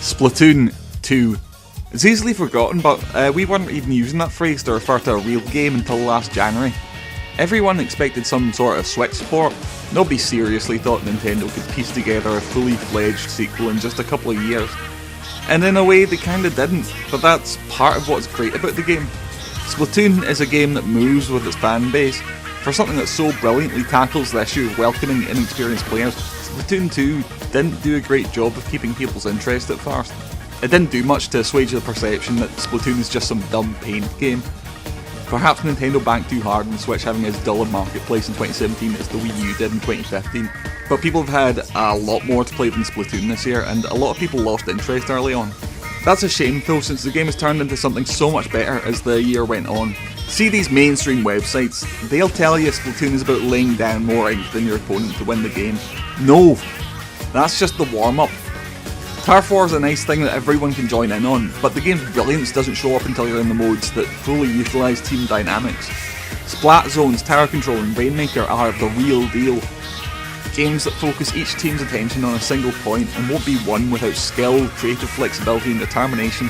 Splatoon 2. It's easily forgotten, but we weren't even using that phrase to refer to a real game until last January. Everyone expected some sort of Switch support. Nobody seriously thought Nintendo could piece together a fully fledged sequel in just a couple of years. And in a way they kinda didn't, but that's part of what's great about the game. Splatoon is a game that moves with its fan base. For something that so brilliantly tackles the issue of welcoming inexperienced players, Splatoon 2 didn't do a great job of keeping people's interest at first. It didn't do much to assuage the perception that Splatoon is just some dumb paint game. Perhaps Nintendo banked too hard on the Switch having as dull a marketplace in 2017 as the Wii U did in 2015, but people have had a lot more to play than Splatoon this year, and a lot of people lost interest early on. That's a shame though, since the game has turned into something so much better as the year went on. See these mainstream websites, they'll tell you Splatoon is about laying down more ink than your opponent to win the game. No! That's just the warm-up. Turf War is a nice thing that everyone can join in on, but the game's brilliance doesn't show up until you're in the modes that fully utilise team dynamics. Splat Zones, Tower Control and Rainmaker are the real deal. Games that focus each team's attention on a single point and won't be won without skill, creative flexibility and determination.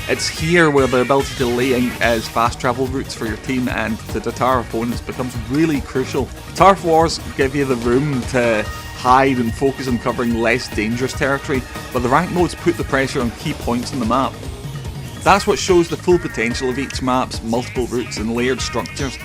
It's here where the ability to lay in as fast travel routes for your team and to deter opponents becomes really crucial. Turf Wars give you the room to hide and focus on covering less dangerous territory, but the ranked modes put the pressure on key points on the map. That's what shows the full potential of each map's multiple routes and layered structures.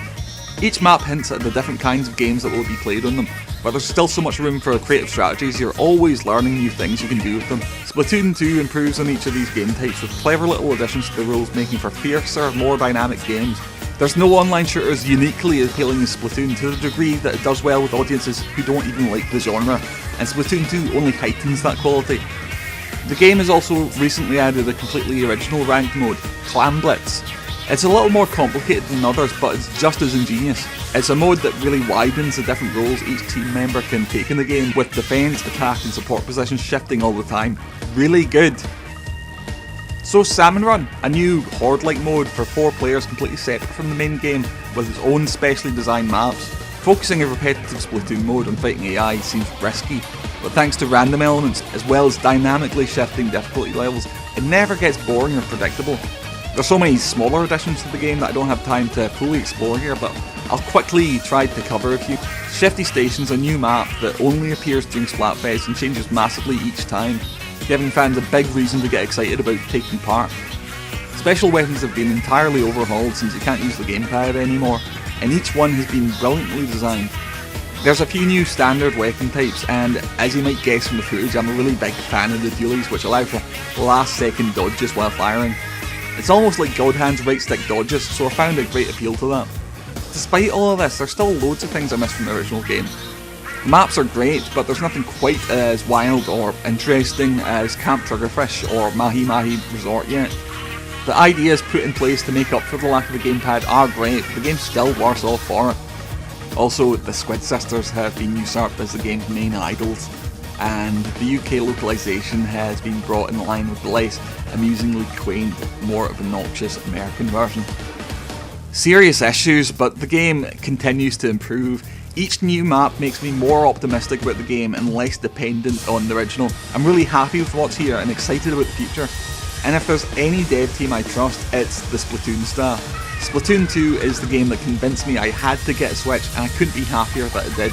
Each map hints at the different kinds of games that will be played on them, but there's still so much room for creative strategies. You're always learning new things you can do with them. Splatoon 2 improves on each of these game types with clever little additions to the rules, making for fiercer, more dynamic games. There's no online shooter as uniquely appealing as Splatoon, to the degree that it does well with audiences who don't even like the genre, and Splatoon 2 only heightens that quality. The game has also recently added a completely original ranked mode, Clan Blitz. It's a little more complicated than others, but it's just as ingenious. It's a mode that really widens the different roles each team member can take in the game, with defense, attack and support positions shifting all the time. Really good. So Salmon Run, a new horde-like mode for 4 players completely separate from the main game, with its own specially designed maps. Focusing a repetitive Splatoon mode on fighting AI seems risky, but thanks to random elements, as well as dynamically shifting difficulty levels, it never gets boring or predictable. There's so many smaller additions to the game that I don't have time to fully explore here, but I'll quickly try to cover a few. Shifty Station's a new map that only appears during Splatfest and changes massively each time, giving fans a big reason to get excited about taking part. Special weapons have been entirely overhauled since you can't use the gamepad anymore, and each one has been brilliantly designed. There's a few new standard weapon types, and as you might guess from the footage, I'm a really big fan of the dualies, which allow for last second dodges while firing. It's almost like God Hand's right stick dodges, so I found a great appeal to that. Despite all of this, there's still loads of things I miss from the original game. Maps are great, but there's nothing quite as wild or interesting as Camp Triggerfish or Mahi Mahi Resort yet. The ideas put in place to make up for the lack of a gamepad are great, but the game's still worse off for it. Also, the Squid Sisters have been usurped as the game's main idols, and the UK localisation has been brought in line with the less amusingly quaint, more obnoxious American version. Serious issues, but the game continues to improve. Each new map makes me more optimistic about the game and less dependent on the original. I'm really happy with what's here and excited about the future. And if there's any dev team I trust, it's the Splatoon staff. Splatoon 2 is the game that convinced me I had to get a Switch, and I couldn't be happier that I did.